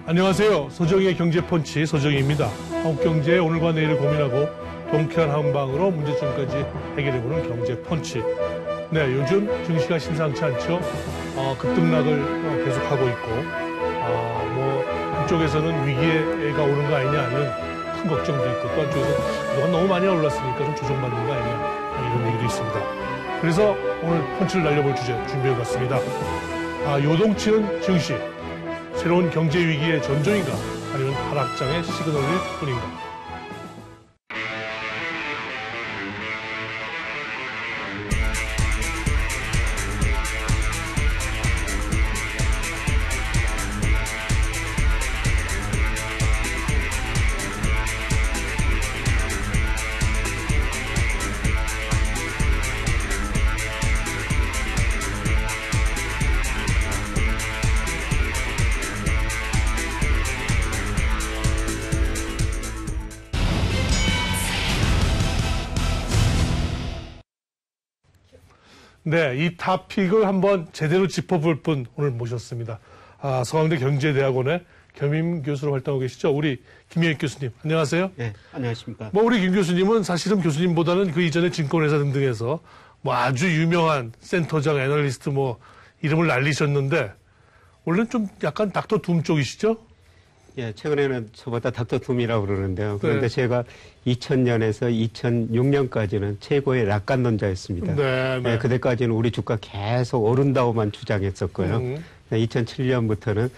안녕하세요. 서정희의 경제펀치 서정희입니다. 한국 경제의 오늘과 내일을 고민하고 통쾌한 한방으로 문제점까지 해결해보는 경제펀치. 네, 요즘 증시가 심상치 않죠. 급등락을 계속하고 있고, 한쪽에서는 위기가 오는 거 아니냐 하는 큰 걱정도 있고, 또 한쪽에서 이건 너무 많이 올랐으니까 좀 조정받는 거 아니냐 이런 얘기도 있습니다. 그래서 오늘 펀치를 날려볼 주제 준비해봤습니다. 요동치는 증시. 새로운 경제 위기의 전조인가 아니면 하락장의 시그널일 뿐인가. 네, 이 토픽을 한번 제대로 짚어볼 분 오늘 모셨습니다. 서강대 경제대학원의 겸임 교수로 활동하고 계시죠. 우리 김영익 교수님, 안녕하세요. 네, 안녕하십니까. 우리 김 교수님은 사실은 교수님보다는 그 이전에 증권회사 등등에서 아주 유명한 센터장, 애널리스트 이름을 날리셨는데, 원래는 좀 약간 닥터 둠 쪽이시죠? 예, 최근에는 저보다 닥터 둠이라고 그러는데요. 그런데 네. 제가 2000년에서 2006년까지는 최고의 낙관론자였습니다. 네, 네. 예, 그때까지는 우리 주가 계속 오른다고만 주장했었고요. 2007년부터는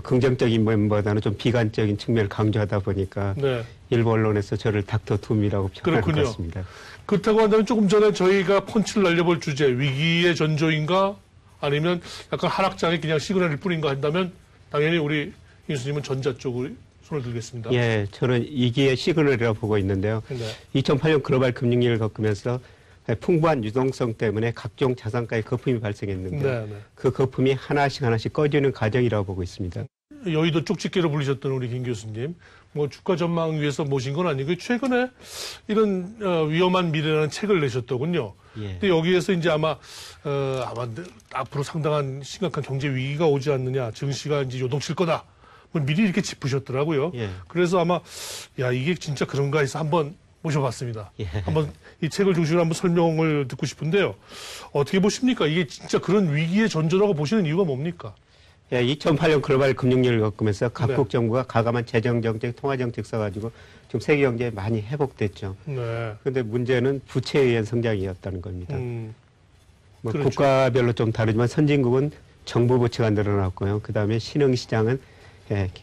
긍정적인 면보다는 좀 비관적인 측면을 강조하다 보니까 네. 일부 언론에서 저를 닥터 둠이라고 평가한 것 같습니다. 그렇다고 한다면 조금 전에 저희가 펀치를 날려볼 주제, 위기의 전조인가 아니면 약간 하락장의 그냥 시그널일 뿐인가 한다면 당연히 우리 교수님은 전자 쪽으로 손을 들겠습니다. 예, 저는 이기의 시그널이라고 보고 있는데요. 네. 2008년 글로벌 금융위기를 겪으면서 풍부한 유동성 때문에 각종 자산가의 거품이 발생했는데 네. 그 거품이 하나씩 꺼지는 과정이라고 보고 있습니다. 여의도 쪽집게로 불리셨던 우리 김 교수님, 주가 전망 위해서 모신 건 아니고 최근에 이런 위험한 미래라는 책을 내셨더군요. 예. 근데 여기에서 이제 아마 앞으로 상당한 심각한 경제 위기가 오지 않느냐, 증시가 이제 요동칠 거다. 미리 이렇게 짚으셨더라고요. 예. 그래서 아마 이게 진짜 그런가 해서 한번 모셔봤습니다. 예. 한번 이 책을 중심으로 한번 설명을 듣고 싶은데요. 어떻게 보십니까? 이게 진짜 그런 위기의 전조라고 보시는 이유가 뭡니까? 예, 2008년 글로벌 금융위기를 겪으면서 각국 정부가 가감한 재정정책, 통화정책 써가지고 지금 세계 경제에 많이 회복됐죠. 그런데 문제는 부채에 의한 성장이었다는 겁니다. 그렇죠. 국가별로 좀 다르지만 선진국은 정부 부채가 늘어났고요. 그 다음에 신흥시장은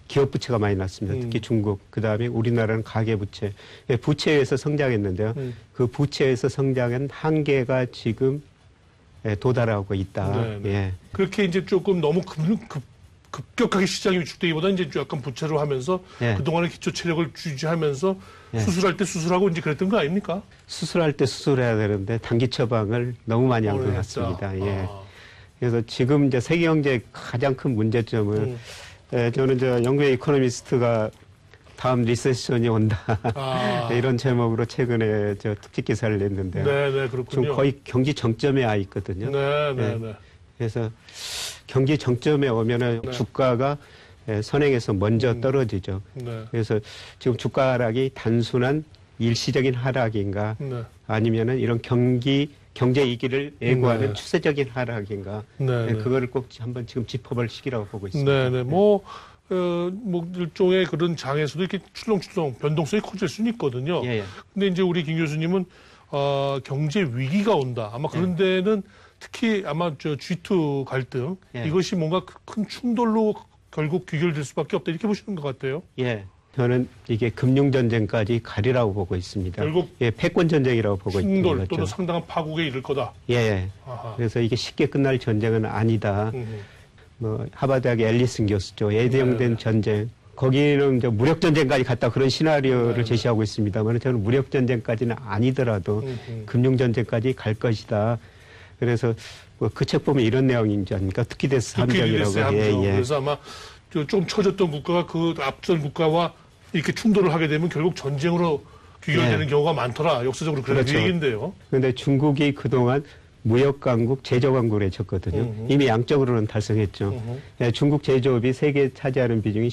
기업 부채가 많이 났습니다. 특히 중국. 그 다음에 우리나라는 가계 부채. 부채에 의해서 성장했는데요. 그 부채에서 성장한 한계가 지금 도달하고 있다. 예. 그렇게 이제 조금 너무 급격하게 시장이 위축되기보다 이제 약간 부채로 하면서 그동안의 기초 체력을 유지하면서 수술할 때 수술하고 이제 그랬던 거 아닙니까? 수술할 때 수술해야 되는데 단기 처방을 너무 많이 한 것 같습니다. 예. 그래서 지금 이제 세계 경제의 가장 큰 문제점은 저는 영국의 이코노미스트가 다음 리세션이 온다. 이런 제목으로 최근에 특집 기사를 냈는데요. 네, 그렇군요. 지금 거의 경기 정점에 와 있거든요. 네. 그래서 경기 정점에 오면은 주가가 선행해서 먼저 떨어지죠. 그래서 지금 주가 하락이 단순한 일시적인 하락인가 아니면은 이런 경제 위기를 예고하는 추세적인 하락인가 그거를 꼭 한번 지금 짚어볼 시기라고 보고 있습니다. 일종의 그런 장에서도 이렇게 출렁출렁 변동성이 커질 수는 있거든요. 근데 이제 우리 김 교수님은 경제 위기가 온다. 아마 그런 데는 특히 아마 G2 갈등 이것이 뭔가 큰 충돌로 결국 귀결될 수밖에 없다 이렇게 보시는 것 같아요. 예. 저는 이게 금융전쟁까지 가리라고 보고 있습니다. 결국 패권전쟁이라고 보고 있습니다. 충돌 또는 상당한 파국에 이를 거다. 예. 그래서 이게 쉽게 끝날 전쟁은 아니다. 하버드대학의 앨리슨 교수죠. 예정된 전쟁. 거기는 이제 무력전쟁까지 갔다 그런 시나리오를 제시하고 있습니다만 저는 무력전쟁까지는 아니더라도 금융전쟁까지 갈 것이다. 그래서 그 책 보면 이런 내용인지 아닙니까? 투키데스 함정이라고. 그래서 아마 좀 처졌던 국가가 그 앞선 국가와 이렇게 충돌을 하게 되면 결국 전쟁으로 귀결되는 경우가 많더라. 역사적으로 그런 얘기인데요. 그런데 중국이 그동안 무역 강국, 제조 강국을 해쳤거든요. 이미 양적으로는 달성했죠. 중국 제조업이 세계에 차지하는 비중이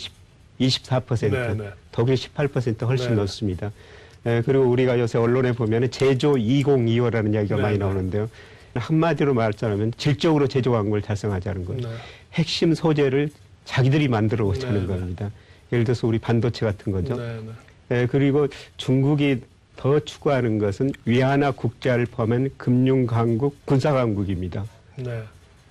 24%, 네. 독일 18% 훨씬 네. 높습니다. 그리고 우리가 요새 언론에 보면 제조 2025라는 이야기가 네. 많이 나오는데요. 한마디로 말하자면 질적으로 제조 광고를 달성하자는 거예요. 네. 핵심 소재를 자기들이 만들어 오자는 네. 겁니다. 예를 들어서 우리 반도체 같은 거죠. 네. 그리고 중국이 더 추구하는 것은 위안화 국자를 포함한 금융강국, 군사강국입니다. 네.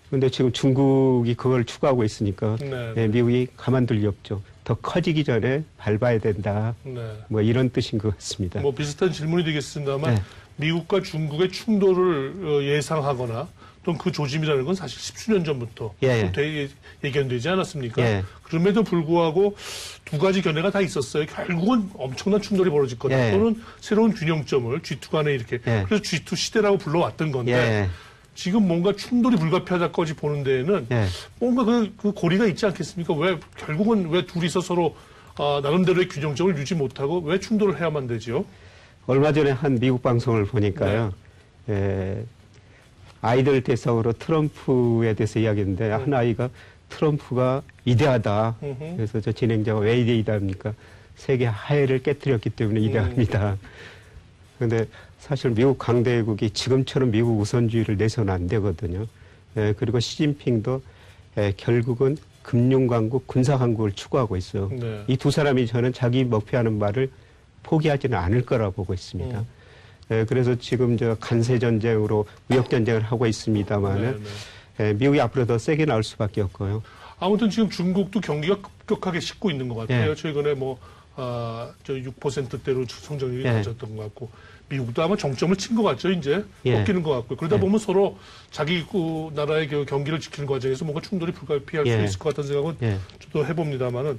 그런데 지금 중국이 그걸 추구하고 있으니까 네. 미국이 가만둘 리 없죠. 더 커지기 전에 밟아야 된다. 네. 뭐 이런 뜻인 것 같습니다. 뭐 비슷한 질문이 되겠습니다만 네. 미국과 중국의 충돌을 예상하거나 또는 그 조짐이라는 건 사실 10수년 전부터 예견되지 않았습니까? 예. 그럼에도 불구하고 두 가지 견해가 다 있었어요. 결국은 엄청난 충돌이 벌어질 거다. 예. 또는 새로운 균형점을 G2 간에 이렇게 그래서 G2 시대라고 불러왔던 건데 지금 뭔가 충돌이 불가피하다까지 보는 데에는 뭔가 그 고리가 있지 않겠습니까? 결국은 왜 둘이서 서로 나름대로의 균형점을 유지 못하고 왜 충돌을 해야만 되지요? 얼마 전에 한 미국 방송을 보니까요. 아이들 대상으로 트럼프에 대해서 이야기했는데 한 아이가 트럼프가 위대하다. 그래서 저 진행자가 왜 위대하답니까? 세계 하해를 깨뜨렸기 때문에 위대합니다. 그런데 사실 미국 강대국이 지금처럼 미국 우선주의를 내서는 안 되거든요. 그리고 시진핑도 결국은 금융강국, 군사강국을 추구하고 있어요. 이 두 사람이 저는 자기 목표하는 바를 포기하지는 않을 거라 보고 있습니다. 그래서 지금 저 간세전쟁으로 무역전쟁을 하고 있습니다만은 미국이 앞으로 더 세게 나올 수밖에 없고요. 아무튼 지금 중국도 경기가 급격하게 식고 있는 것 같아요. 최근에 저 6%대로 성장률이 낮았던 것 같고 미국도 아마 정점을 친 것 같죠. 이제 꺾이는 것 같고요. 그러다 보면 서로 자기 나라의 경기를 지키는 과정에서 뭔가 충돌이 불가피할 수 있을 것 같다는 생각은 저도 해봅니다만은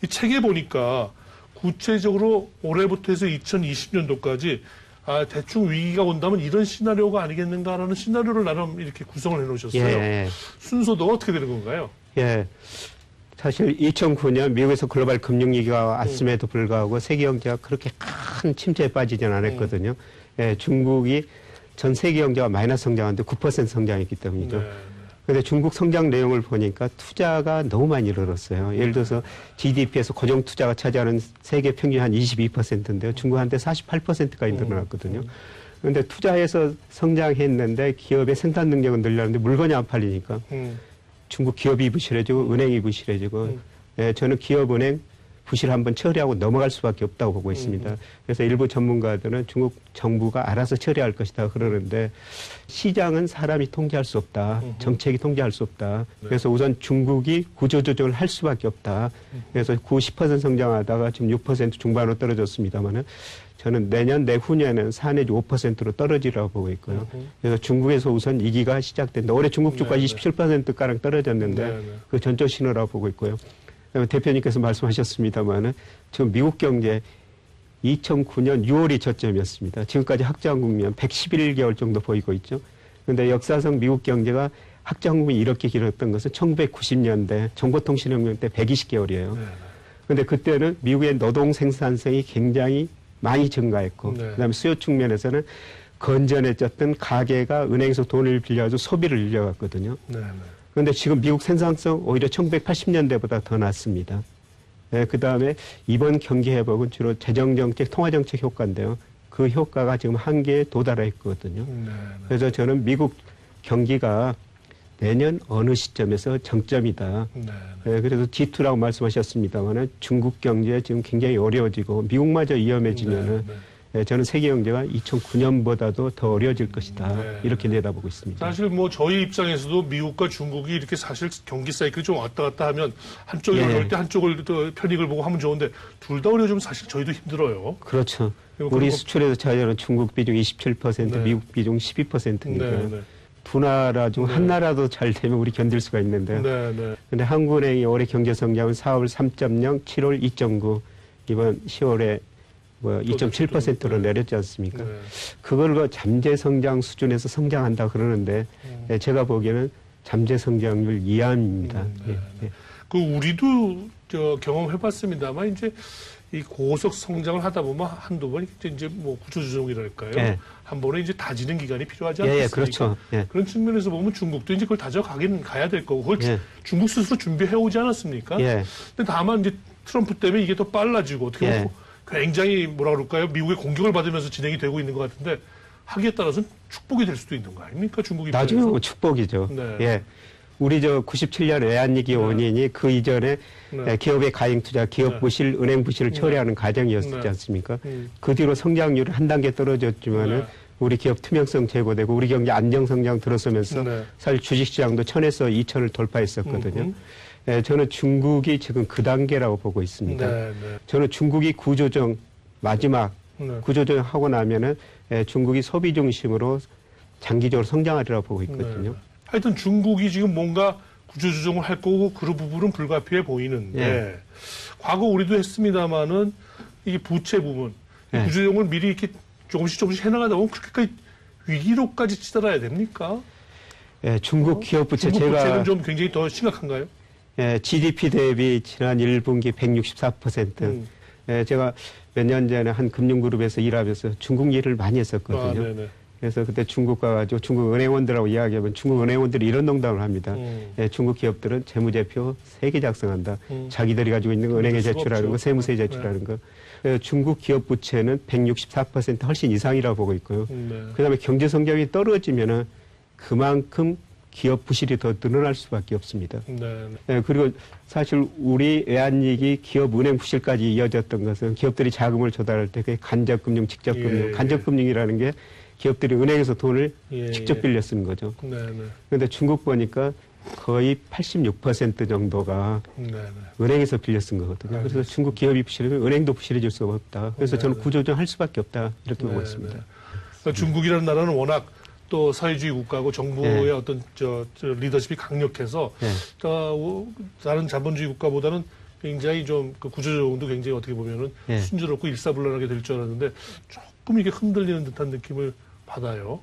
이 책에 보니까 구체적으로 올해부터 해서 2020년도까지 대충 위기가 온다면 이런 시나리오가 아니겠는가라는 시나리오를 나름 이렇게 구성을 해놓으셨어요. 순서도 어떻게 되는 건가요? 사실 2009년 미국에서 글로벌 금융위기가 왔음에도 불구하고 세계 경제가 그렇게 큰 침체에 빠지진 않았거든요. 중국이 전 세계 경제가 마이너스 성장하는데 9% 성장했기 때문이죠. 그런데 중국 성장 내용을 보니까 투자가 너무 많이 늘었어요. 예를 들어서 GDP에서 고정 투자가 차지하는 세계 평균 한 22%인데요. 중국한테 48%까지 늘어났거든요. 그런데 투자해서 성장했는데 기업의 생산 능력은 늘렸는데 물건이 안 팔리니까 중국 기업이 부실해지고 은행이 부실해지고 저는 기업은행 부실 한번 처리하고 넘어갈 수밖에 없다고 보고 있습니다. 그래서 일부 전문가들은 중국 정부가 알아서 처리할 것이다 그러는데 시장은 사람이 통제할 수 없다. 정책이 통제할 수 없다. 그래서 우선 중국이 구조조정을 할 수밖에 없다. 그래서 10% 성장하다가 지금 6% 중반으로 떨어졌습니다만은 저는 내년 내후년에는 4 내지 5%로 떨어지라고 보고 있고요. 그래서 중국에서 우선 위기가 시작된다. 올해 중국 주가 27%가량 떨어졌는데 그 전조 신호라고 보고 있고요. 대표님께서 말씀하셨습니다마는 지금 미국 경제 2009년 6월이 저점이었습니다. 지금까지 확장국면 111개월 정도 보이고 있죠. 그런데 역사상 미국 경제가 확장국면이 이렇게 길었던 것은 1990년대 정보통신혁명 때 120개월이에요. 그런데 그때는 미국의 노동 생산성이 굉장히 많이 증가했고 그다음에 수요 측면에서는 건전해졌던 가계가 은행에서 돈을 빌려가지고 소비를 늘려갔거든요. 그런데 지금 미국 생산성 오히려 1980년대보다 더 낮습니다. 그다음에 이번 경기 회복은 주로 재정정책, 통화정책 효과인데요. 그 효과가 지금 한계에 도달했거든요. 그래서 저는 미국 경기가 내년 어느 시점에서 정점이다. 그래서 G2라고 말씀하셨습니다만 중국 경제 지금 굉장히 어려워지고 미국마저 위험해지면은 저는 세계 경제가 2009년보다도 더 어려워질 것이다. 이렇게 내다보고 있습니다. 사실 뭐 저희 입장에서도 미국과 중국이 이렇게 사실 경기 사이클이 좀 왔다 갔다 하면 한쪽이 어려울 때 한쪽을 더 편익을 보고 하면 좋은데 둘 다 어려워지면 사실 저희도 힘들어요. 그렇죠. 우리 수출에서 차지하는 중국 비중 27%, 미국 비중 12%니까요. 두 나라 중 한 나라도 잘 되면 우리 견딜 수가 있는데요. 그런데 한국은행이 올해 경제 성장은 4월 3.0, 7월 2.9, 이번 10월에 2.7%로 내렸지 않습니까? 그걸 잠재 성장 수준에서 성장한다 그러는데 제가 보기에는 잠재 성장률 이하입니다. 그 우리도 경험해봤습니다만 이제 이 고속 성장을 하다 보면 한두 번 이제 뭐 구조조정이랄까요? 한 번에 이제 다지는 기간이 필요하지 않겠습니까? 그렇죠. 그런 측면에서 보면 중국도 이제 그걸 가야 될 거고 그걸 중국 스스로 준비해 오지 않았습니까? 근데 다만 이제 트럼프 때문에 이게 더 빨라지고 어떻게 보면 굉장히 뭐라 그럴까요? 미국의 공격을 받으면서 진행이 되고 있는 것 같은데 하기에 따라서는 축복이 될 수도 있는 거 아닙니까? 중국 입장에서. 나중에 축복이죠. 네. 예. 우리 97년 외환위기 원인이 그 이전에 기업의 가행 투자, 기업 부실, 은행 부실을 처리하는 과정이었지 않습니까? 그 뒤로 성장률이 한 단계 떨어졌지만은 우리 기업 투명성 제고되고 우리 경제 안정 성장 들어서면서 사실 주식시장도 1000에서 2000을 돌파했었거든요. 저는 중국이 지금 그 단계라고 보고 있습니다. 저는 중국이 구조조정 마지막 구조조정 하고 나면은 중국이 소비 중심으로 장기적으로 성장하리라고 보고 있거든요. 하여튼 중국이 지금 뭔가 구조조정을 할 거고 그 부분은 불가피해 보이는데 과거 우리도 했습니다마는 이 부채 부분 구조조정을 미리 이렇게 조금씩 해나가다 보면 그렇게까지 위기로까지 치달아야 됩니까? 중국 기업 부채 중국 부채는 좀 굉장히 더 심각한가요? GDP 대비 지난 1분기 164%. 제가 몇 년 전에 한 금융그룹에서 일하면서 중국 일을 많이 했었거든요. 그래서 그때 중국 가가지고 중국 은행원들하고 이야기하면 중국 은행원들이 이런 농담을 합니다. 중국 기업들은 재무제표 3개 작성한다. 자기들이 가지고 있는 거 은행에 제출하는 거, 세무서에 제출하는 거. 중국 기업 부채는 164% 훨씬 이상이라고 보고 있고요. 그다음에 경제 성장이 떨어지면은 그만큼 기업 부실이 더 늘어날 수밖에 없습니다. 그리고 사실 우리 외환위기 기업 은행 부실까지 이어졌던 것은 기업들이 자금을 조달할 때 그게 간접금융, 직접금융, 간접금융이라는 게 기업들이 은행에서 돈을 직접 빌려 쓰는 거죠. 그런데 중국 보니까 거의 86% 정도가 은행에서 빌려 쓴 거거든요. 그래서 중국 기업이 부실하면 은행도 부실해질 수가 없다. 그래서 저는 구조조정 할 수밖에 없다. 이렇게 보고 있습니다. 그러니까 중국이라는 나라는 워낙 또 사회주의 국가고 정부의 어떤 저 리더십이 강력해서 다른 자본주의 국가보다는 굉장히 좀 그 구조조정도 굉장히 어떻게 보면은 순조롭고 일사불란하게 될 줄 알았는데 조금 이게 흔들리는 듯한 느낌을 받아요.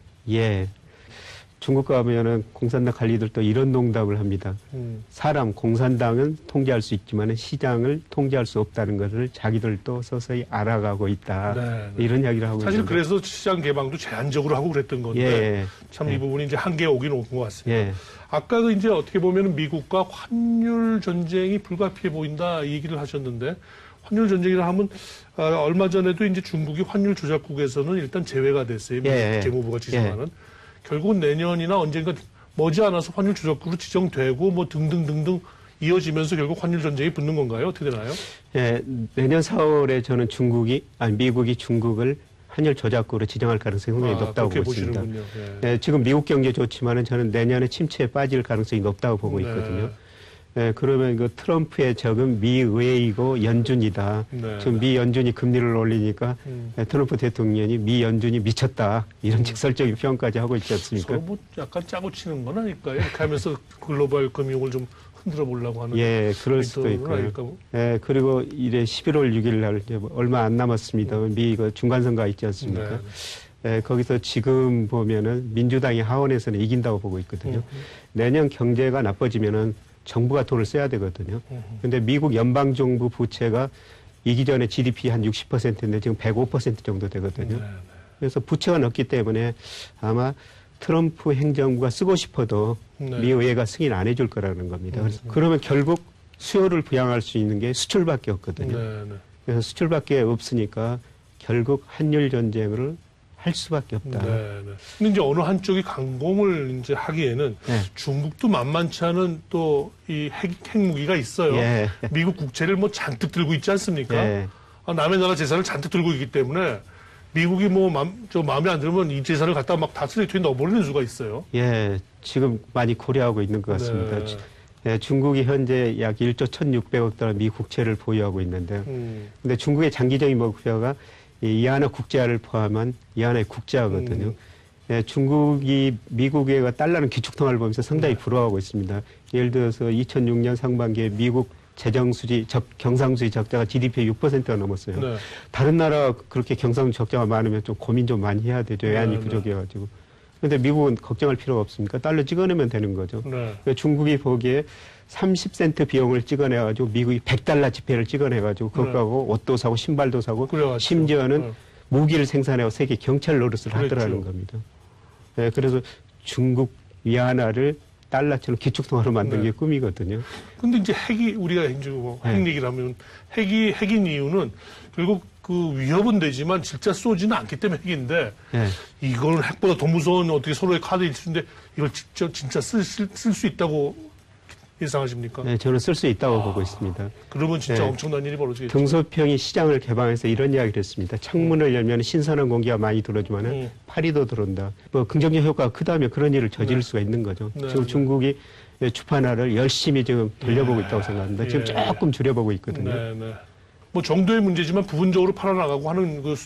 중국 가면은 공산당 관리들도 이런 농담을 합니다. 사람 공산당은 통제할 수 있지만 시장을 통제할 수 없다는 것을 자기들도 서서히 알아가고 있다. 이런 이야기를 하고 사실 있는데. 그래서 시장 개방도 제한적으로 하고 그랬던 건데 참 이 부분이 이제 한계에 오긴 온 것 같습니다. 아까 그 이제 어떻게 보면은 미국과 환율 전쟁이 불가피해 보인다 이 얘기를 하셨는데 환율 전쟁이라 하면 얼마 전에도 이제 중국이 환율 조작국에서는 일단 제외가 됐어요. 미국 재무부가 지정하는. 결국은 내년이나 언젠가 머지않아서 환율 조작국으로 지정되고 뭐 등등등등 이어지면서 결국 환율 전쟁이 붙는 건가요? 어떻게 되나요? 내년 4월에 저는 미국이 중국을 환율 조작국으로 지정할 가능성이 상당히 높다고 보고 있습니다. 지금 미국 경제 좋지만은 저는 내년에 침체에 빠질 가능성이 높다고 보고 있거든요. 그러면 그 트럼프의 적은 미 의회이고 연준이다. 지금 미 연준이 금리를 올리니까 트럼프 대통령이 미 연준이 미쳤다. 이런 직설적인 표현까지 하고 있지 않습니까? 서로 뭐 약간 짜고 치는 건 아닐까요? 이렇게 하면서 글로벌 금융을 좀 흔들어 보려고 하는. 그럴 수도 있고요. 그리고 이래 11월 6일 날 얼마 안 남았습니다. 미 중간선거가 있지 않습니까? 거기서 지금 보면은 민주당이 하원에서는 이긴다고 보고 있거든요. 내년 경제가 나빠지면은 정부가 돈을 써야 되거든요. 그런데 미국 연방정부 부채가 이기 전에 GDP 한 60%인데 지금 105% 정도 되거든요. 그래서 부채가 높기 때문에 아마 트럼프 행정부가 쓰고 싶어도 미 의회가 승인 안 해줄 거라는 겁니다. 그래서 그러면 결국 수요를 부양할 수 있는 게 수출밖에 없거든요. 그래서 수출밖에 없으니까 결국 한일 전쟁을 할 수밖에 없다. 근데 이제 어느 한쪽이 강공을 이제 하기에는 중국도 만만치 않은 또 이 핵무기가 있어요. 미국 국채를 뭐 잔뜩 들고 있지 않습니까? 남의 나라 재산을 잔뜩 들고 있기 때문에 미국이 뭐 마음에 안 들면 이 재산을 갖다 막 다 쓰레기통에 넣어버리는 수가 있어요. 지금 많이 고려하고 있는 것 같습니다. 중국이 현재 약 1조 1,600억 달러 미 국채를 보유하고 있는데요. 근데 중국의 장기적인 목표가 이하나 국제화를 포함한 이하나의 국제화거든요. 중국이 미국의 달러는 기축통화를 보면서 상당히 부러워하고 있습니다. 예를 들어서 2006년 상반기에 미국 재정수지, 경상수지 적자가 GDP의 6%가 넘었어요. 다른 나라 그렇게 경상수지 적자가 많으면 좀 고민 좀 많이 해야 되죠. 외환이 부족해가지고. 그런데 미국은 걱정할 필요가 없습니까? 달러 찍어내면 되는 거죠. 그러니까 중국이 보기에 30센트 비용을 찍어내가지고 미국이 100달러 지폐를 찍어내가지고 그것하고 옷도 사고 신발도 사고 심지어는 무기를 생산해서 세계 경찰 노릇을 하더라는 겁니다. 그래서 중국 위안화를 달러처럼 기축통화로 만든 게 꿈이거든요. 근데 이제 우리가 이제 뭐 핵 얘기를 하면 핵인 이유는 결국 그 위협은 되지만 진짜 쏘지는 않기 때문에 핵인데 이걸 핵보다 더 무서운 어떻게 서로의 카드 일수인데 이걸 직접 진짜 쓸 수 있다고 예상하십니까? 네, 저는 쓸 수 있다고 보고 있습니다. 그러면 진짜 엄청난 일이 벌어지겠죠. 등소평이 시장을 개방해서 이런 이야기를 했습니다. 창문을 열면 신선한 공기가 많이 들어오지만 파리도 들어온다. 뭐 긍정적 효과가 크다면 그런 일을 저지를 수가 있는 거죠. 지금 중국이 주판화를 열심히 지금 돌려보고 있다고 생각합니다. 지금 조금 줄여보고 있거든요. 뭐 정도의 문제지만 부분적으로 팔아나가고 하는 그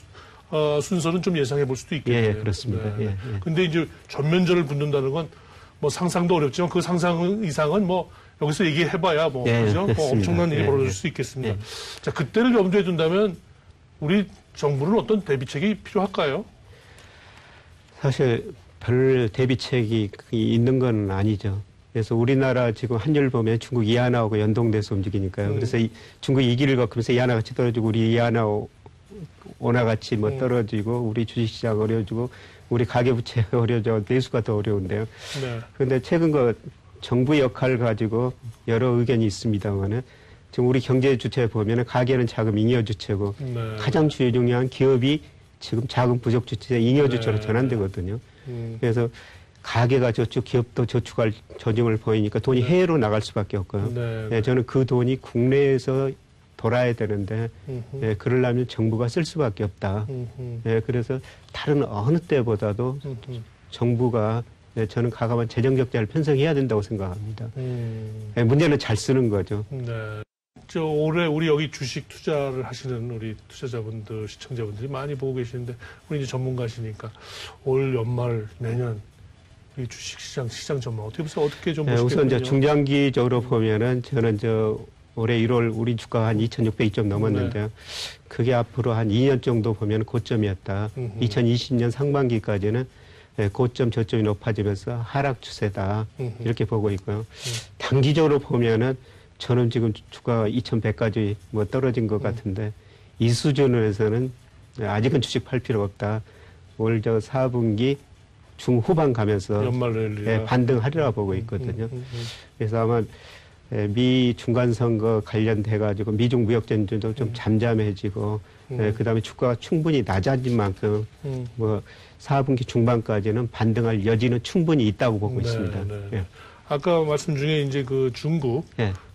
순서는 좀 예상해 볼 수도 있겠네요. 예, 그렇습니다. 근데 이제 전면전을 붙는다는 건 뭐 상상도 어렵지만 그 상상 이상은 뭐 여기서 얘기해봐야 뭐, 그죠? 뭐 엄청난 일이 벌어질 수 있겠습니다. 자, 그때를 염두에 둔다면 우리 정부는 어떤 대비책이 필요할까요? 사실 별 대비책이 있는 건 아니죠. 그래서 우리나라 지금 환율 보면 중국 이하나하고 연동돼서 움직이니까요. 그래서 중국 이기를 겪으면서 이하나 같이 떨어지고 우리 이하나 원화 같이 뭐 떨어지고 우리 주식시장 어려워지고 우리 가계부채가 어려워져 내수가 더 어려운데요. 그런데 최근 그 정부 역할 가지고 여러 의견이 있습니다만은 지금 우리 경제 주체에 보면은 가계는 자금 잉여 주체고 가장 중요한 기업이 지금 자금 부족 주체 잉여 주체로 전환되거든요. 그래서 가계가 저축, 기업도 저축할 조짐을 보이니까 돈이 해외로 나갈 수밖에 없고요. 저는 그 돈이 국내에서 돌아야 되는데 그러려면 정부가 쓸 수밖에 없다. 그래서 다른 어느 때보다도 정부가 저는 과감한 재정 적자를 편성해야 된다고 생각합니다. 문제는 잘 쓰는 거죠. 저 올해 우리 여기 주식 투자를 하시는 우리 투자자분들, 시청자분들이 많이 보고 계시는데 우리 이제 전문가시니까 올 연말 내년 이 주식 시장 전망 어떻게 보세요? 어떻게 좀 보시겠군요? 우선 이제 중장기적으로 보면은 저는 올해 1월 우리 주가가 한 2,600점 넘었는데요. 그게 앞으로 한 2년 정도 보면 고점이었다. 2020년 상반기까지는 고점 저점이 높아지면서 하락 추세다. 이렇게 보고 있고요. 단기적으로 보면은 저는 지금 주가가 2,100까지 뭐 떨어진 것 같은데 이 수준에서는 아직은 주식 팔 필요가 없다. 올 4분기 중후반 가면서 반등하리라 보고 있거든요. 그래서 아마 미 중간선거 관련돼가지고 미중 무역전쟁도 좀 잠잠해지고, 그 다음에 주가가 충분히 낮아진 만큼, 뭐, 4분기 중반까지는 반등할 여지는 충분히 있다고 보고 있습니다. 아까 말씀 중에 이제 그 중국,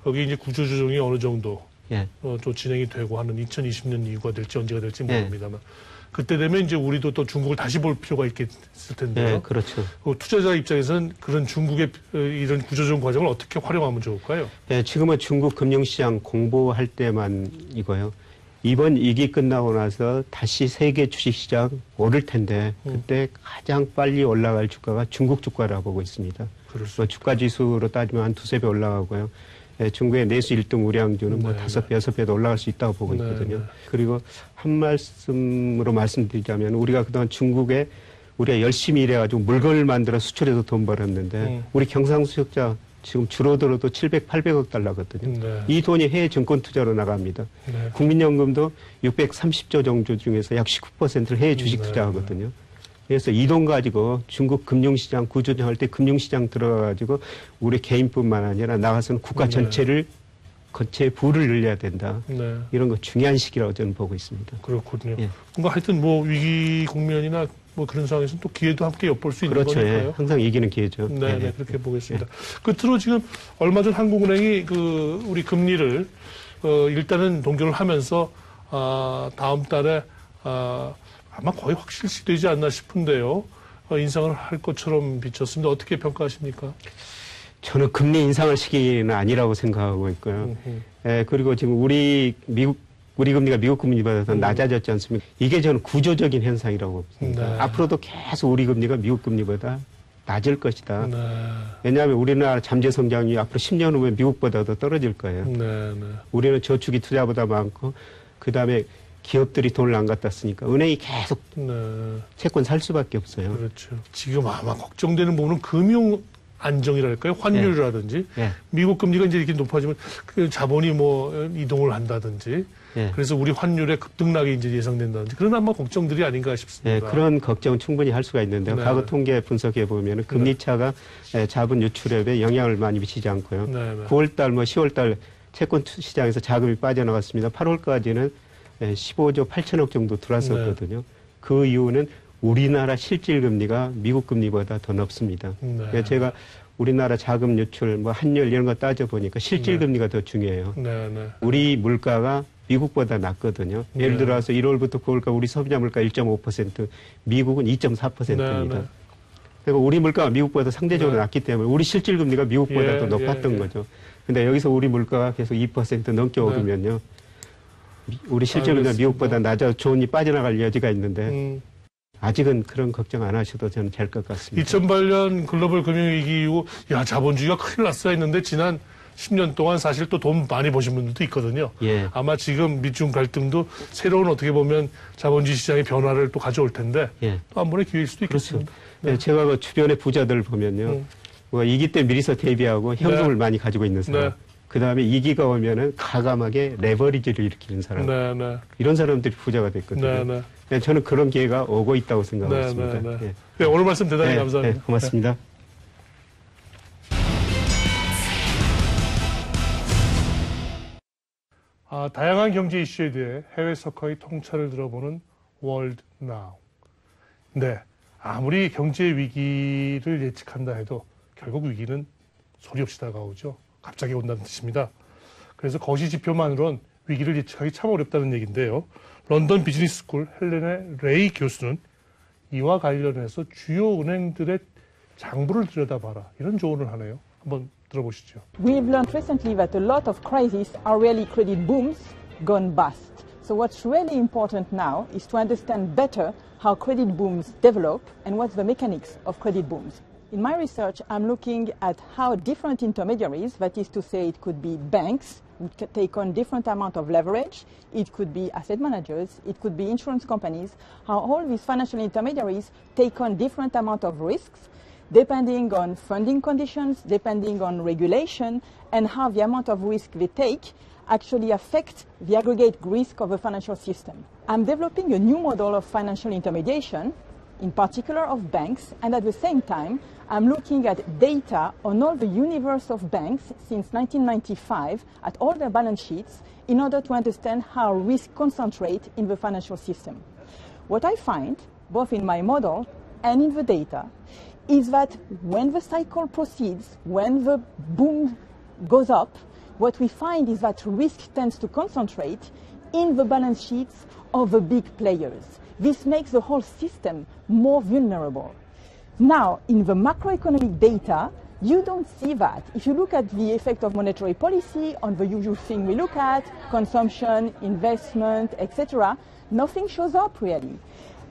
여기 이제 구조조정이 어느 정도, 또 진행이 되고 하는 2020년 이후가 될지 언제가 될지 모릅니다만, 그때 되면 이제 우리도 또 중국을 다시 볼 필요가 있겠을 텐데요. 그렇죠. 투자자 입장에서는 그런 중국의 이런 구조조정 과정을 어떻게 활용하면 좋을까요? 지금은 중국 금융시장 공부할 때만 이거요. 이번 위기 끝나고 나서 다시 세계 주식시장 오를 텐데 그때 가장 빨리 올라갈 주가가 중국 주가라고 보고 있습니다. 주가 지수로 따지면 한 2~3배 올라가고요. 중국의 내수 1등 우량주는 뭐 5배, 6배도 올라갈 수 있다고 보고 있거든요. 그리고 한 말씀으로 말씀드리자면 우리가 그동안 중국에 우리가 열심히 일해가지고 물건을 만들어 수출해서 돈 벌었는데 우리 경상수역자 지금 줄어들어도 700, 800억 달러거든요. 이 돈이 해외 증권 투자로 나갑니다. 국민연금도 630조 정도 중에서 약 19%를 해외 주식 투자하거든요. 그래서 이 돈 가지고 중국 금융시장 구조조정할 때 금융시장 들어가가지고 우리 개인뿐만 아니라 나가서는 국가 전체를 거치에 부를 늘려야 된다. 이런 거 중요한 시기라고 저는 보고 있습니다. 그렇군요. 뭔가 하여튼 뭐 위기 국면이나 뭐 그런 상황에서는 또 기회도 함께 엿볼 수 있는 거니까요. 항상 이기는 기회죠. 그렇게 보겠습니다. 끝으로 지금 얼마 전 한국은행이 그 우리 금리를 일단은 동결을 하면서 다음 달에 아마 거의 확실시되지 않나 싶은데요. 인상을 할 것처럼 비쳤습니다. 어떻게 평가하십니까? 저는 금리 인상할 시기는 아니라고 생각하고 있고요. 그리고 지금 우리 금리가 미국 금리보다 더 낮아졌지 않습니까? 이게 저는 구조적인 현상이라고 봅니다. 앞으로도 계속 우리 금리가 미국 금리보다 낮을 것이다. 왜냐하면 우리나라 잠재 성장률이 앞으로 10년 후에 미국보다 더 떨어질 거예요. 우리는 저축이 투자보다 많고 그다음에 기업들이 돈을 안 갖다 쓰니까 은행이 계속 채권 살 수밖에 없어요. 그렇죠. 지금 아마 걱정되는 부분은 금융 안정이랄까요? 환율이라든지 미국 금리가 이제 이렇게 높아지면 그 자본이 뭐 이동을 한다든지 그래서 우리 환율의 급등락이 이제 예상된다든지 그런 아마 걱정들이 아닌가 싶습니다. 그런 걱정은 충분히 할 수가 있는데요. 과거 통계 분석해 보면 금리 차가 자본 유출액에 영향을 많이 미치지 않고요. 9월달, 10월달 채권 시장에서 자금이 빠져나갔습니다. 8월까지는 15조 8천억 정도 들어왔었거든요. 그 이유는 우리나라 실질 금리가 미국 금리보다 더 높습니다. 그러니까 제가 우리나라 자금 유출, 환율 이런 거 따져보니까 실질 금리가 더 중요해요. 우리 물가가 미국보다 낮거든요. 예를 들어서 1월부터 9월까지 우리 소비자 물가 1.5%, 미국은 2.4%입니다. 그러니까 우리 물가가 미국보다 상대적으로 낮기 때문에 우리 실질 금리가 미국보다 더 높았던 거죠. 근데 여기서 우리 물가가 계속 2% 넘게 오르면요. 우리 실질 금리가 미국보다 낮아 좋은 이 빠져나갈 여지가 있는데 아직은 그런 걱정 안 하셔도 저는 될 것 같습니다. 2008년 글로벌 금융위기 이후 자본주의가 큰일 났어 했는데 지난 10년 동안 사실 또 돈 많이 버신 분들도 있거든요. 아마 지금 미중 갈등도 새로운 어떻게 보면 자본주의 시장의 변화를 또 가져올 텐데 또 한 번의 기회일 수도 있겠습니다. 제가 그 주변의 부자들 보면요. 위기 때 미리서 대비하고 현금을 많이 가지고 있는 사람. 그 다음에 위기가 오면은 과감하게 레버리지를 일으키는 사람. 이런 사람들이 부자가 됐거든요. 저는 그런 기회가 오고 있다고 생각하고 있습니다. 오늘 말씀 대단히 감사합니다. 고맙습니다. 다양한 경제 이슈에 대해 해외 서커의 통찰을 들어보는 월드 나우. 아무리 경제 위기를 예측한다 해도 결국 위기는 소리 없이 다가오죠. 갑자기 온다는 뜻입니다. 그래서 거시 지표만으로는 위기를 예측하기 참 어렵다는 얘기인데요. 런던 비즈니스 스쿨 헬렌의 레이 교수는 이와 관련해서 주요 은행들의 장부를 들여다봐라 이런 조언을 하네요. 한번 들어보시죠. We've learned recently that a lot of crises are really credit booms gone bust. So what's really important now is to understand better how credit booms develop and what's the mechanics of credit booms. In my research, I'm looking at how different intermediaries, that is to say it could be banks, would take on different amount of leverage, it could be asset managers, it could be insurance companies, how all these financial intermediaries take on different amount of risks depending on funding conditions, depending on regulation, and how the amount of risk they take actually affect the aggregate risk of a financial system. I'm developing a new model of financial intermediation, in particular of banks, and at the same time, I'm looking at data on all the universe of banks since 1995 at all their balance sheets in order to understand how risk concentrate in the financial system. What I find, both in my model and in the data, is that when the cycle proceeds, when the boom goes up, what we find is that risk tends to concentrate in the balance sheets of the big players. This makes the whole system more vulnerable. Now, in the macroeconomic data, you don't see that. If you look at the effect of monetary policy on the usual thing we look at, consumption, investment, etc., nothing shows up really.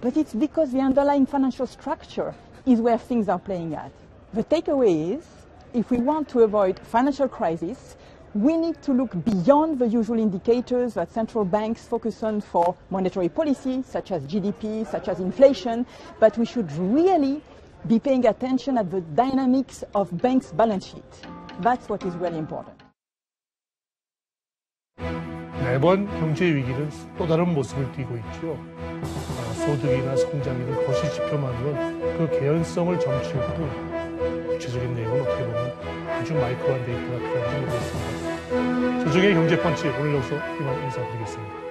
But it's because the underlying financial structure is where things are playing at. The takeaway is, if we want to avoid financial crisis, we need to look beyond the usual indicators that central banks focus on for monetary policy, such as GDP, such as inflation, but we should really be paying attention at the dynamics of banks' balance sheet. That's what is really important. 매번 경제 위기는 또 다른 모습을 띠고 있죠. 소득이나 성장률은 거시 지표만으로는 그 개연성을 점칠 뿐 구체적인 내용은 어떻게 보면 아주 마이크로한 데이터가 필요한지 모르겠습니다. 조정의 경제 펀치 오늘 여기서 이만 인사드리겠습니다.